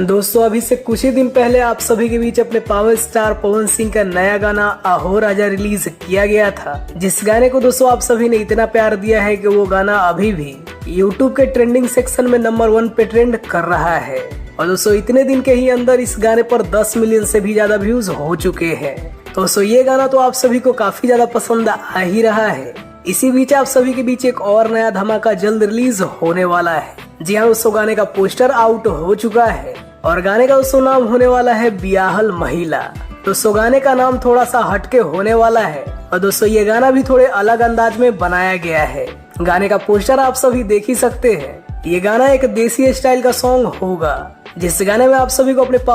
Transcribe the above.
दोस्तों अभी से कुछ ही दिन पहले आप सभी के बीच अपने पावर स्टार पवन सिंह का नया गाना अहो राजा रिलीज किया गया था। जिस गाने को दोस्तों आप सभी ने इतना प्यार दिया है कि वो गाना अभी भी YouTube के ट्रेंडिंग सेक्शन में नंबर 1 पे ट्रेंड कर रहा है। और दोस्तों इतने दिन के ही अंदर इस गाने पर 10 मिलियन से भी ज्यादा व्यूज हो चुके हैं। दोस्तों ये गाना तो आप सभी को काफी ज्यादा पसंद आ ही रहा है। इसी बीच आप सभी के बीच एक और नया धमाका जल्द रिलीज होने वाला है। जी हाँ दोस्तों, गाने का पोस्टर आउट हो चुका है और गाने का दोस्तों नाम होने वाला है बियाहल महिला। दोस्तों गाने का नाम थोड़ा सा हटके होने वाला है और दोस्तों ये गाना भी थोड़े अलग अंदाज में बनाया गया है। गाने का पोस्टर आप सभी देख ही सकते हैं। ये गाना एक देसी स्टाइल का सॉन्ग होगा जिस गाने में आप सभी को अपने